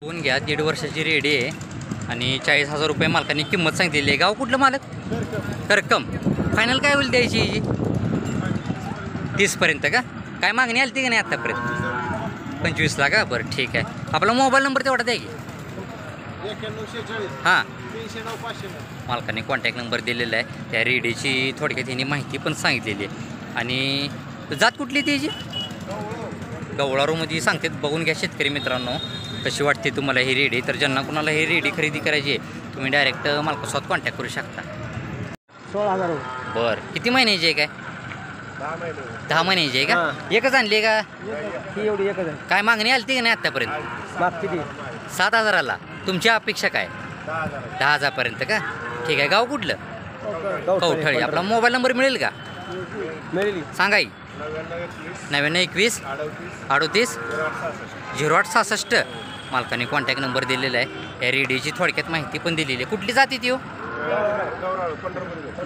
Phone घ्या 1.5 वर्षाची ready आहे आणि 40,000 रुपये मालकाने किंमत सांगितलेली आहे। गाव कुठलं मालक? करकम। फायनल काय होईल द्यायची ही? 30 पर्यंत का? काय मागणी आली ती का नाही आतापर्यंत? 25 ला का? बरं ठीक आहे। आपला मोबाईल नंबर तेवढा द्या की। 9146 हां, 309 मालकाने कॉन्टॅक्ट नंबर दिलेला आहे। त्या रेडीची थोडक्यात त्यांनी माहिती पण सांगितलेली आहे। आणि जात कुठली त्याची? गवळारूमध्ये सांगतात, बघून घ्या शेतकरी मित्रांनो कशी वाटते तुम्हाला ही रेडी। तर ज्यांना कुणाला ही रेडी खरेदी करायची आहे तुम्ही डायरेक्ट मालकासोबत कॉन्टॅक्ट करू शकता। 16,000 बरं, किती महिन्याची आहे काय? 10 महिने 10 महिन्याची आहे का? एकच आणली का? ही एवढी एकच आहे। काय मागणी आली ती का नाही आत्तापर्यंत? मागची ती 7,000ला। तुमची अपेक्षा काय? 10,000 10,000पर्यंत का? ठीक आहे। गाव कुठलं? कवठळी। आपला मोबाईल नंबर मिळेल का? मिळेल। सांगाई 9921 38 0866। मालकाने कॉन्टॅक्ट नंबर दिलेला आहे। या रेडीची थोडक्यात माहिती पण दिलेली आहे। कुठली जाती ती हो?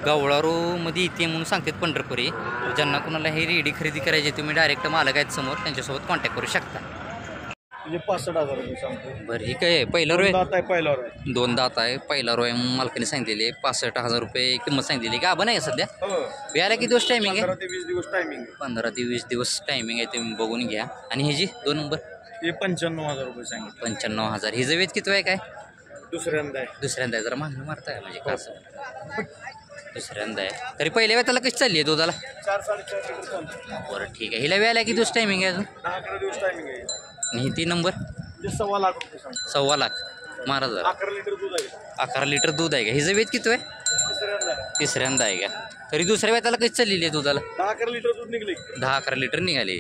गवळारूमध्ये येते म्हणून सांगतात पंढरपुरी। ज्यांना कुणाला ही रेडी खरेदी करायची तुम्ही डायरेक्ट मालक आहेत समोर, त्यांच्यासोबत कॉन्टॅक्ट करू शकता। 65,000 रुपये सांगतो। बरं, ही काय पहिला रोय? दात आहे पहिला रोय। 2 दात आहे, पहिला रोय मालकाने सांगितलेली आहे। 65,000 रुपये किंमत सांगितलेली का? आपण आहे सध्या व्याला किती दिवस टायमिंग आहे? 15 ते 20 दिवस टायमिंग। 15 ते 20 दिवस टायमिंग आहे, तुम्ही बघून घ्या। आणि ह्याची 2 नंबर हे 95,000 रुपये सांगितलं। 95,000। हिचं वेच किती आहे काय? दुसऱ्यांदा आहे। दुसऱ्यांदा आहे। जरा मागणी मारताय म्हणजे कसं दुसऱ्यांदा आहे तरी पहिल्या वेळेला कशी चालली आहे दुधाला? 4-4.5 लिटर चालतं। बरं ठीक आहे। हिला व्याला किती दिवस टायमिंग आहे अजून? 10-11 दिवस टायमिंग आहे। आणि ही 3 नंबर ते 1.25 लाख रुपये सांगतो। 1.25 लाख मारा जरा। 11 लिटर दूध आहे। 11 लिटर दूध आहे का? हिचं वेच किती आहे? दुसऱ्यांदा आहे। तिसऱ्यांदा आहे का? तरी दुसऱ्या वेळेला कशी चाललेली आहे दुधाला? 10-11 लिटर दूध निघले। 10-11 लिटर निघाले।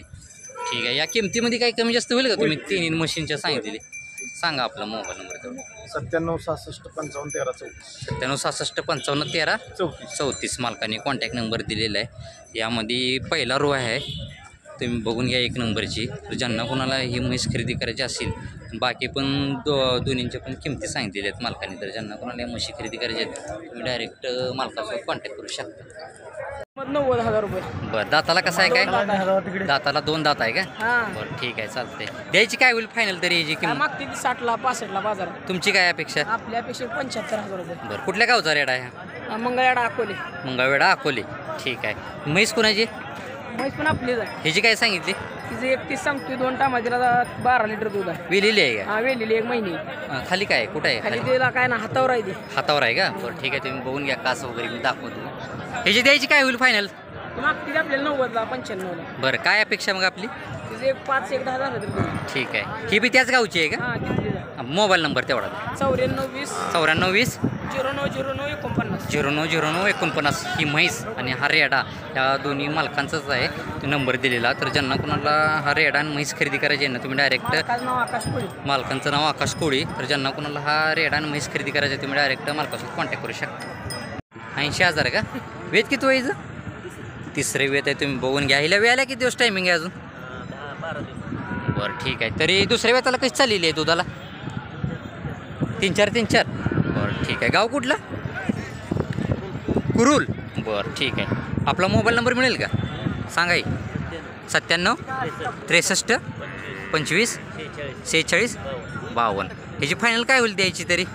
ठीक आहे। या किमतीमध्ये काही कमी जास्त होईल का? तुम्ही 3 मशीनच्या सांगितलेली सांगा आपला मोबाईल नंबर तेवढा। 97 66 55 13 34 97 66 55 13 34 34। मालकाने कॉन्टॅक्ट नंबर दिलेला आहे। यामध्ये पहिला रो आहे, तुम्ही बघून घ्या 1 नंबरची। तर ज्यांना कोणाला ही म्हैस खरेदी करायची असेल, बाकी पण दोन्हींच्या पण किमती सांगितलेल्या आहेत मालकाने। तर ज्यांना कोणाला या म्हशी खरेदी करायच्या आहेत तुम्ही डायरेक्ट मालकासोबत कॉन्टॅक्ट करू शकता। 90,000 रुपये। बरं, दाताला कसं आहे काय? दाताला 2 दात आहे का? बरं ठीक आहे, चालतंय। द्यायची काय होईल फायनल तरी याची किंमत? मागते ती 60ला 65ला बाजारात। तुमची काय अपेक्षा? आपल्यापेक्षा 75,000 रुपये। बरं, कुठल्या गावचा रेडा आहे? मंगळवेढा अकोले। मंगळवेढा अकोले। ठीक आहे। म्हैस कोणाची? म्हैस पण आपलीच आहे। ह्याची काय सांगितली? तिचं 31 सांगतोय, 2 टामाजीला 12 लिटर दूध आहे। वेलेली आहे का? हा वेलेली 1 महिने। खाली काय कुठं आहे? खाली खाली तिला काय ना हातावर आहे ती। हातावर आहे का? बरं ठीक आहे, तुम्ही बघून घ्या। कास वगैरे मी दाखवतो। ह्याची द्यायची काय होईल फायनल? मागते आपल्याला 90ला 95ला। बरं, काय अपेक्षा मग आपली? तिचं 5-10 झालं तरी। ठीक आहे। ही बी त्याच गावची आहे का? हा तिथलीच आहे। मोबाईल नंबर तेवढा 94 20 94 0909 49। 0909 49। ही म्हैस आणि हा रेडा या दोन्ही मालकांचाच आहे तो नंबर दिलेला। तर ज्यांना कोणाला हा रेडा आणि म्हैस खरेदी करायची आहे ना तुम्ही डायरेक्ट, मालकाचं नाव आकाश कोळी। मालकांचं नाव आकाश कोळी। तर ज्यांना कोणाला हा रेडा आणि म्हैस खरेदी करायची आहे तुम्ही डायरेक्ट मालकासोबत कॉन्टॅक्ट करू शकता। 80,000 का? वेद किती व्हायचं? तिसरे वेद आहे, तुम्ही बघून घ्या। हिला वेळाला किती दिवस टायमिंग आहे अजून? 10-12 दिवस। बरं ठीक आहे। तरी दुसऱ्या वेताला कशी चाललेली आहे दुधाला? 3-4 बरं ठीक आहे। गाव कुठलं? कुरुल। बरं ठीक आहे। आपला मोबाईल नंबर मिळेल का? सांगा. 97 63 25 46 52। ह्याची फायनल काय होईल द्यायची तरी?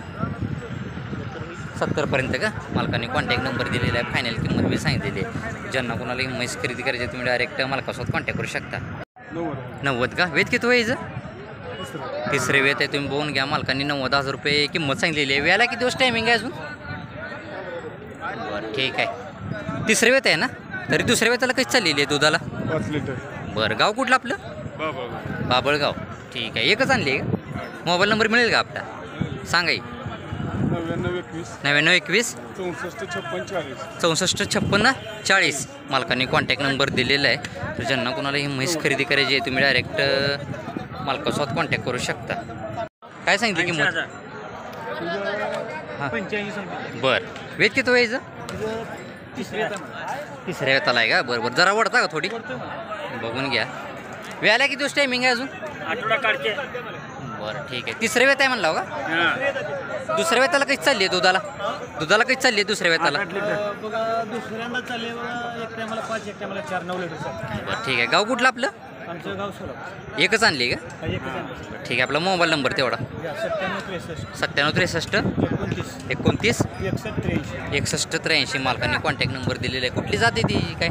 70पर्यंत का? मालकाने कॉन्टॅक्ट नंबर दिलेला आहे। फायनल किंमत मी सांगितलेली आहे। ज्यांना कोणाला ही म्हैस खरेदी करायची तुम्ही डायरेक्ट मालकासोबत कॉन्टॅक्ट करू शकता। 90 का? वेद किती व्हायचं? तिसरे वेत आहे, तुम्ही बघून घ्या। मालकाने 90,000 रुपये किंमत सांगितलेली आहे। वेळाला किती दिवस टायमिंग आहे अजून? बरं ठीक आहे। तिसरे वेत आहे ना? तरी दुसऱ्या वेताला कशी चाललेली आहे दुधाला? 5 लिटर। बरं, गाव कुठलं आपलं? बाबळगाव। ठीक आहे। एकच आणली आहे का? मोबाईल नंबर मिळेल का आपला? सांगा. 99 21 64 56 40। मालकाने कॉन्टॅक्ट नंबर दिलेला आहे। तर ज्यांना कोणाला ही म्हैस खरेदी करायची आहे तुम्ही डायरेक्ट मालकासोबत कॉन्टॅक्ट करू शकता। काय सांगितली किंमत? हां 85 बरं, वेद किती व्हायचं? तिसऱ्या वेताला आहे का? बरं बरं, जरा वडता का थोडी? बघून घ्या। वेळाला किती दिवस टायमिंग आहे अजून? आठवडा काढते। बरं ठीक आहे। तिसऱ्या वेत आहे म्हणला का? दुसऱ्या वेताला कशी चालली आहे दुधाला? दुधाला कशी चालली आहे दुसऱ्या वेताला? बघा दुसऱ्यांदा चालले बघा, एक टायमाला 5 एक टायमाला 4 9 लिटर। बरं ठीक आहे। गाव कुठलं आपलं? आमचं गाव सोलापूर. एकच आणली का? ठीक आहे. आपला मोबाईल नंबर तेवढा 97 63 29 61 83 मालकाने कॉन्टॅक्ट नंबर दिलेला आहे. कुठली जाते ती काय?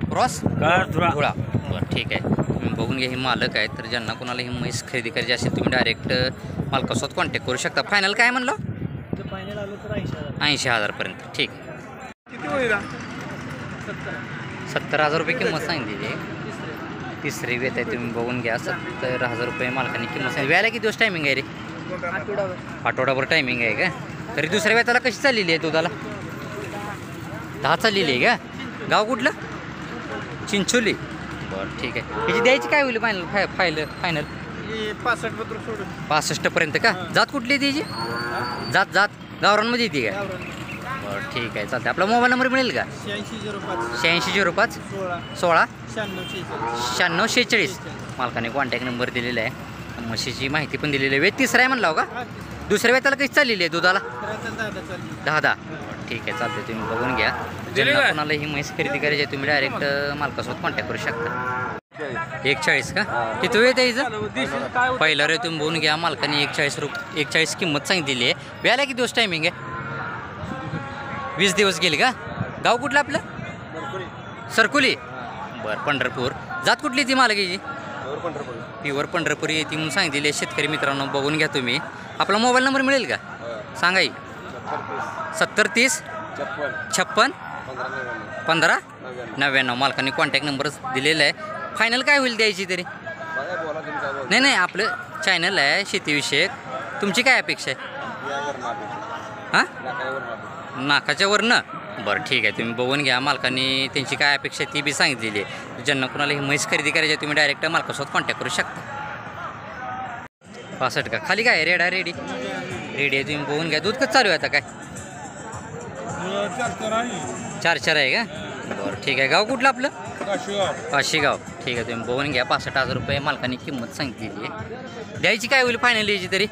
क्रॉस धुळा. बरं ठीक आहे. तुम्ही बघून घ्या. हे मालक आहेत, तर ज्यांना कोणाला ही म्हैस खरेदी करायची असेल तुम्ही डायरेक्ट मालकासोबत कॉन्टॅक्ट करू शकता. फायनल काय म्हणलं? फायनल आलं तर 80,000पर्यंत. ठीक. किती होईल? 70,000 रुपये किंमत सांगितली आहे. तिसरी वेत आहे. तुम्ही बघून घ्या. 70,000 रुपये मालकाने किंमत सांगितली. व्यायला किती दिवस टायमिंग आहे रे? आठवडाभर टायमिंग आहे का? तरी दुसऱ्या वेताला कशी चाललेली आहे दुधाला? 10 चाललेली आहे का? गाव कुठलं? चिंचोली. बरं ठीक आहे. ह्याची द्यायची काय होईल फायनल? 65पर्यंत का? जात कुठली आहे त्याची? जात गावरांमध्ये येते का? बरं ठीक आहे. चालतं. आपला मोबाईल नंबर मिळेल का? 8605 16 96 46 मालकाने कॉन्टॅक्ट नंबर दिलेला आहे. म्हशीची माहिती पण दिलेली आहे. वेत तिसरा आहे म्हणला का? दुसऱ्या वेताला कशी चाललेली आहे दुधाला? 10. ठीक आहे. चालते. तुम्ही बघून घ्या. ज्यांना कोणाला ही म्हैस खरेदी करायची आहे तुम्ही डायरेक्ट मालकासोबत कॉन्टॅक्ट करू शकता. 41 का? किती वेळ यायचं? पहिला रे तुम्ही बघून घ्या. मालकाने 41 किंमत सांगितलेली आहे. व्यायला किती दिवस टायमिंग आहे? 20 दिवस गेले का? गाव कुठलं आपलं? सरकुली. बरं पंढरपूर. जात कुठली ती मालकाची? प्युअर पंढरपुरी येते म्हणून सांगितलेली आहे. शेतकरी मित्रांनो बघून घ्या तुम्ही. आपला मोबाईल नंबर मिळेल का? सांगा. 70 30 56 15 99 मालकाने कॉन्टॅक्ट नंबर दिलेला आहे. फायनल काय होईल द्यायची तरी? नाही आपलं चॅनल आहे शेतीविषयक. तुमची काय अपेक्षा आहे? हां नाकाच्या वरनं. बरं ठीक आहे. तुम्ही बघून घ्या. मालकाने त्यांची काय अपेक्षा ती बी सांगितलेली आहे. ज्यांना कोणाला ही म्हैस खरेदी करायची आहे तुम्ही डायरेक्ट मालकासोबत कॉन्टॅक्ट करू शकता. 65 का? खाली काय रेडी आहे. तुम्ही बघून घ्या. दूध कसं चालू आहे आता? काय 4 आहे का? बरं ठीक आहे. गाव कुठलं आपलं? काशीगाव. ठीक आहे. तुम्ही बघून घ्या. 65,000 रुपये मालकाने किंमत सांगितलेली आहे. द्यायची काय होईल फायनल यायची तरी?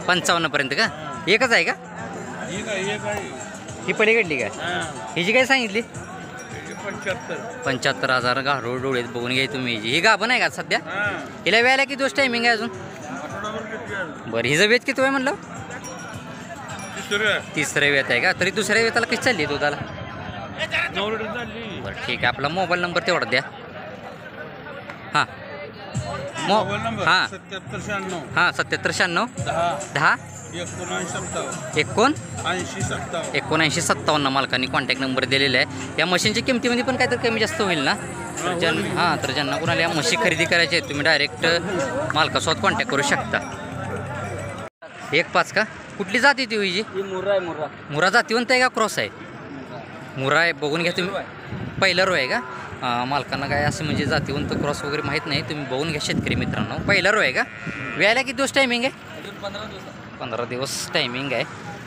55पर्यंत का? एकच आहे का? ही पलीकडली का? हिची काय सांगितली? 75,000 गाढोळ डोळेत बघून घ्या तुम्ही. ही गाभण आहे का सध्या? हिला व्यायला किती दिवस टायमिंग आहे अजून? बरं हिचं वेत किती आहे म्हणलं? तिसऱ्या वेत आहे का? तरी दुसऱ्या वेताला कशी चालली दुधाला? बरं ठीक आहे. आपला मोबाईल नंबर तेवढा द्या. हां हां 77 96 10 79 57 मालकाने कॉन्टॅक्ट नंबर दिलेला आहे. या मशीनच्या किमतीमध्ये पण काहीतरी कमी जास्त होईल ना? तर ज्यांना कोणाला या मशीन खरेदी करायची आहे तुम्ही डायरेक्ट मालकासोबत कॉन्टॅक्ट करू शकता. 15 का? कुठली जाती ती हिची? मुरा जातीवंत आहे का क्रॉस आहे? मुरा आहे. बघून घ्या तुम्ही. पहिला रो आहे का? मालकांना काय असं म्हणजे जातीवंत क्रॉस वगैरे माहीत नाही. तुम्ही बघून घ्या शेतकरी मित्रांनो. पहिला रो आहे का? व्यायला किती दिवस टायमिंग आहे? 15 दिवस टायमिंग आहे.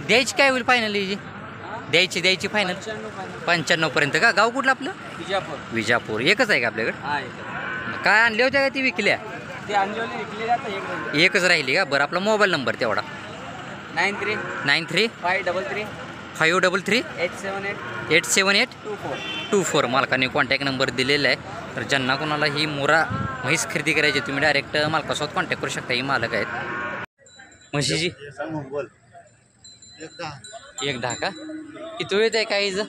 द्यायची काय होईल फायनल हिची? द्यायची फायनल 95पर्यंत का? गाव कुठलं आपलं? विजापूर. एकच आहे का आपल्याकडे? काय आणल्या होत्या का ती विकल्या? एकच राहिली का? बरं आपला मोबाईल नंबर तेवढा 93 533 878 24 मालकाने कॉन्टॅक्ट नंबर दिलेला आहे. तर ज्यांना कोणाला ही मुरा म्हैस खरेदी करायची तुम्ही डायरेक्ट मालकासोबत कॉन्टॅक्ट करू शकता. ही मालक आहेत म्हशीची. 10 का? किती वेळ आहे काय हिचं?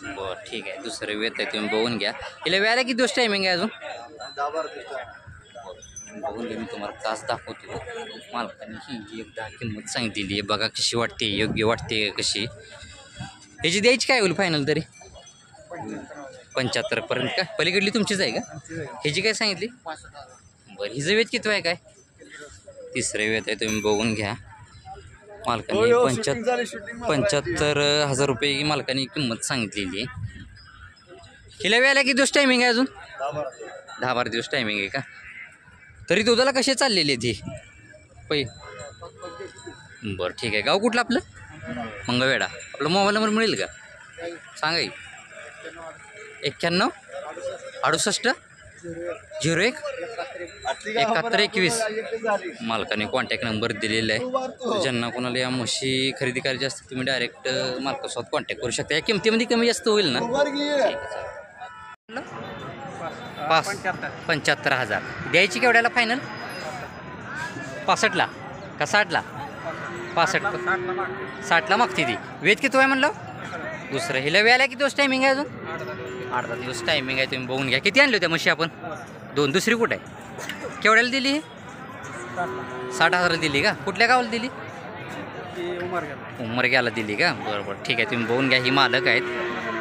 बरं ठीक आहे. दुसरं वेत आहे. तुम्ही बघून घ्या. हिला व्यायला किती दिवस टायमिंग आहे अजून? बघून घ्या. मी तुम्हाला तास दाखवतो. मालकाने ही 10 किंमत सांगितलेली आहे. बघा कशी वाटते, योग्य वाटते कशी. ह्याची द्यायची काय होईल फायनल तरी? 75पर्यंत का? पलीकडली तुमचीच आहे का? ह्याची काय सांगितली? बरं हिचं वेत किती आहे काय? तिसरे वेत आहे. तुम्ही बघून घ्या. मालकाने 75,000 रुपये मालकाने किंमत सांगितलेली आहे. हिला व्यायला किती दिवस टायमिंग आहे अजून? 10-12 दिवस टायमिंग आहे का? तरी दुधाला कशी चाललेली आहे ती? बरं ठीक आहे. गाव कुठलं आपलं? मंगळवेढा. आपला मोबाईल नंबर मिळेल का? सांगा. 91 68 01 71 21 मालकाने कॉन्टॅक्ट नंबर दिलेला आहे. ज्यांना कोणाला या म्हशी खरेदी करायची असते तुम्ही डायरेक्ट मालकासोबत कॉन्टॅक्ट करू शकता. या किमतीमध्ये कमी जास्त होईल ना? 75,000 द्यायची केवढ्याला फायनल? 65ला का 60ला? 60ला मागते ती. वेद किती आहे म्हणलं? दुसरं. हिला वेळेला किती दिवस टायमिंग आहे अजून? 8 दिवस टायमिंग आहे. तुम्ही बघून घ्या. किती आणले होत्या म्हशी आपण? 2. दुसरी कुठं आहे? केवढ्याला दिली? 60,000 दिली का? कुठल्या गावाला दिली? उमरग्याला दिली का? बरोबर ठीक आहे. तुम्ही बघून घ्या. ही मालक आहेत.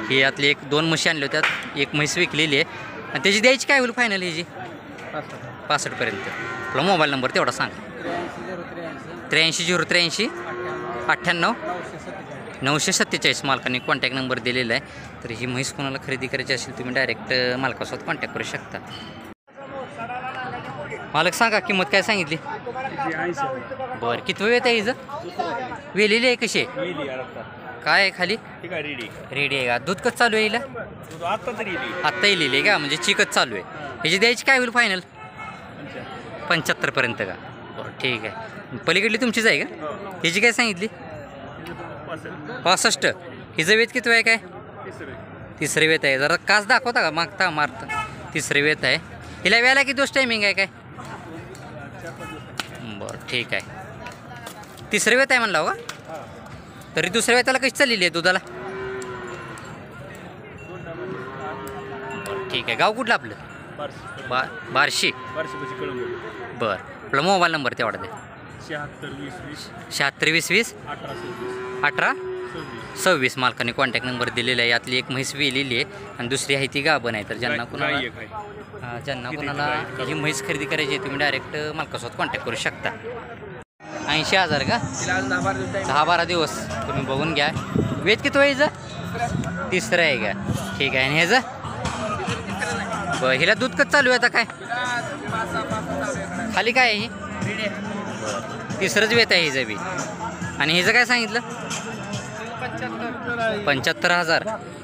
ही यातली 1-2 म्हशी आणल्या होत्या. एक म्हैस विकलेली आहे. आणि त्याची द्यायची काय होईल फायनल ह्याची? 65पर्यंत. आपला मोबाईल नंबर तेवढा सांगा. 83 98 947 मालकांनी कॉन्टॅक्ट नंबर दिलेला आहे. तर ही म्हैस कोणाला खरेदी करायची असेल तुम्ही डायरेक्ट मालकासोबत कॉन्टॅक्ट करू शकता. मालक सांगा किंमत काय सांगितली? बरं. किती वेळ आहे हिचं? वेलेली आहे कशी आहे? काय आहे खाली? रेडी आहे का? दूध कसं चालू आहे हिला? आत्ता येलेली आहे का? म्हणजे चिकच चालू आहे. ह्याची द्यायची काय होईल फायनल? 75पर्यंत का? बरं ठीक आहे. पलीकडली तुमचीच आहे का? ह्याची काय सांगितली? 65. हिचं वेत किती आहे? काय तिसरे वेत आहे. जरा कास दाखवता का? मारता. तिसरे वेत आहे. हिला वेळेला किती दिवस टायमिंग आहे? काय बरं ठीक आहे. तिसरे वेत आहे म्हणला का? तरी दुसऱ्या वेताला कशी चाललेली आहे दुधाला? ठीक आहे. गाव कुठलं आपलं? बार्शी. बरं. आपला मोबाईल नंबर तेवढा दे. 76 20 20 18 26 मालकाने कॉन्टॅक्ट नंबर दिलेला आहे. यातली एक म्हैस वेलेली आहे आणि दुसरी आहे ती गाभण आहे. तर ज्यांना कुणाला ही म्हैस खरेदी करायची आहे तुम्ही डायरेक्ट मालकासोबत कॉन्टॅक्ट करू शकता. 80,000 का? 10-12 दिवस. तुम्ही बघून घ्या. वेत किती व्हायचं? तिसरं आहे का? ठीक आहे. आणि ह्याचं? बरं. हिला दूध कसं चालू आहे आता? काय खाली काय आहे ही? तिसरंच वेत आहे हिचं बी. आणि हिचं काय सांगितलं? 75,000.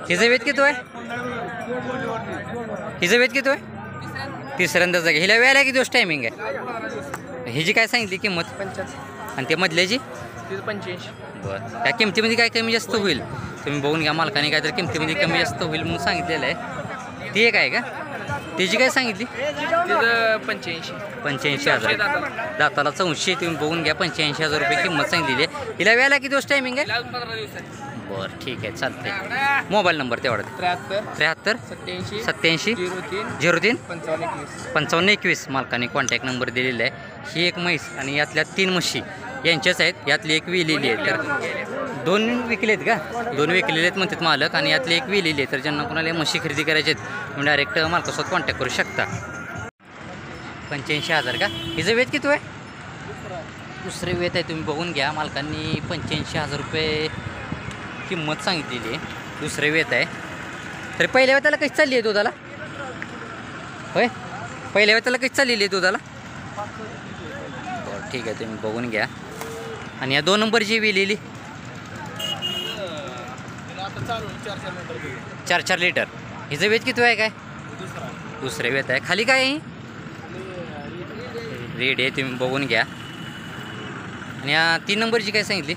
हिचं वेत किती आहे? हिचं वेत किती आहे? तिसऱ्यांदाच आहे. हिला वेळेला किती दिवस टायमिंग आहे? हिची काय सांगितली किंमत? 85. आणि ते मधल्याची? 85. बरं. त्या किमतीमध्ये काय कमी जास्त होईल तुम्ही बघून घ्या. मालकाने काय तर किमतीमध्ये कमी जास्त होईल म्हणून सांगितलेलं आहे. ती एक आहे का? त्याची काय सांगितली? 85,000. दाताला 84. तुम्ही बघून घ्या. 85,000 रुपये किंमत सांगितलेली आहे. हिला वेळेला किती दिवस टायमिंग आहे? 15 दिवस. बरं ठीक आहे. चालतंय. मोबाईल नंबर तेवढा 73 87 03 55 21 मालकाने कॉन्टॅक्ट नंबर दिलेला आहे. ही एक म्हैस आणि यातल्या 3 म्हशी यांच्याच आहेत. यातली एक विलेली आहे. तर 2 विकलेत का? 2 विकलेले आहेत म्हणतात मालक आणि यातली एक विलेली आहे. तर ज्यांना कोणाला म्हशी खरेदी करायचे आहेत तुम्ही डायरेक्ट मालकासोबत कॉन्टॅक्ट करू शकता. 85,000 का? हिचं वेत किती आहे? दुसरे वेत आहे. तुम्ही बघून घ्या. मालकांनी 85,000 रुपये किंमत सांगितलेली आहे. दुसरे वेत आहे. तर पहिल्या वेताला कशी चालली आहे दुधाला? होय. पहिल्या वेताला कशी चाललेली आहे दुधाला? बरं ठीक आहे. तुम्ही बघून घ्या. आणि या 2 नंबरची वेलेली 4 लिटर. हिचं वेत किती आहे? काय दुसरे वेत आहे. खाली काय आहे? रेड आहे. तुम्ही बघून घ्या. आणि या 3 नंबरची काय सांगितली?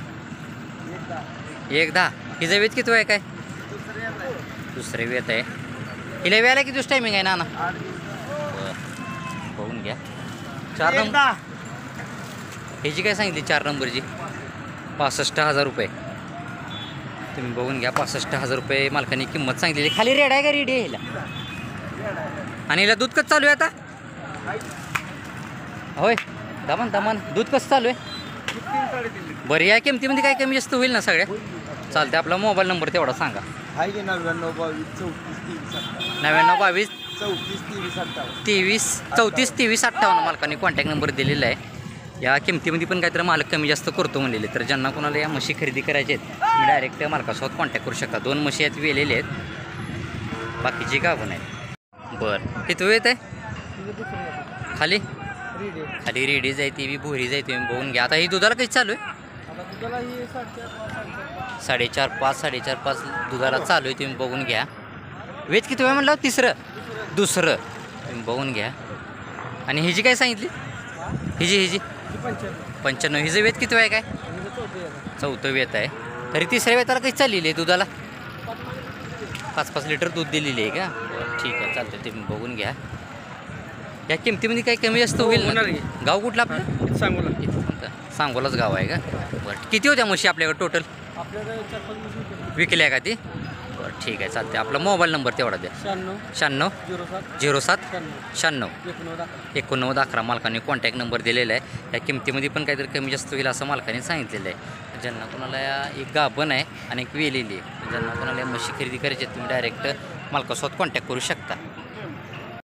1-10. हिचं वेत किती आहे? काय दुसरे वेत आहे. हिला वेळेला किती दिवस टायमिंग आहे ना? बघून घ्या. 4 नंबर. ह्याची काय सांगितली? 4 नंबरची 65,000 रुपये. तुम्ही बघून घ्या. 65,000 रुपये मालकाने किंमत सांगितलेली. खाली रेड आहे का? रेडी आहे हिला. आणि हिला दूध कसं चालू आहे आता? होय. दमान दूध कसं चालू आहे? बरं. या किमतीमध्ये काय कमी जास्त होईल ना सगळ्या? चालते. आपला मोबाईल नंबर तेवढा सांगा. 99 22 34 23 58 मालकाने कॉन्टॅक्ट नंबर दिलेला आहे. या किमतीमध्ये पण काहीतरी मालक कमी जास्त करतो म्हणलेले. तर ज्यांना कोणाला या म्हशी खरेदी करायचे आहेत तुम्ही डायरेक्ट मालकासोबत कॉन्टॅक्ट करू शकता. 2 म्हशी आहेत वेलेले आहेत. बाकीची का पण आहे. बरं. किती वेळ आहे? खाली रेडीज आहे. ती बी भोरीज आहे. तुम्ही बघून घ्या. आता ही दुधाला कशी चालू आहे? 4.5 दुधाला चालू आहे. तुम्ही बघून घ्या. वेत किती वेळ म्हणलं? दुसरं. तुम्ही बघून घ्या. आणि हिची काय सांगितली? हिची 95. हिचं वेत किती आहे? काय 4थं वेत आहे. तरी 3ऱ्या वेताला कशी चाललेली आहे दुधाला? 5-5 लिटर दूध दिलेली आहे का बरं ठीक आहे चालतं तुम्ही बघून घ्या. या किमतीमध्ये काही कमी जास्त होईल ना? होणार की. गाव कुठलं आपलं? सांगू सांगोलाच गाव आहे का बरं. किती होत्या म्हशी आपल्याकडे टोटल आपल्याकडे 4-5 विकल्या का ती बरं ठीक आहे चालते. आपला मोबाईल नंबर तेवढा द्या. 96 96 07 07 96 89 11 मालकाने कॉन्टॅक्ट नंबर दिलेला आहे. या किमतीमध्ये पण काहीतरी कमी जास्त होईल असं मालकाने सांगितलेलं आहे. ज्यांना कोणाला एक गाभण आहे आणि एक वेलेली आहे, ज्यांना कोणाला म्हशी खरेदी करायची आहे तुम्ही डायरेक्ट मालकासोबत कॉन्टॅक्ट करू शकता.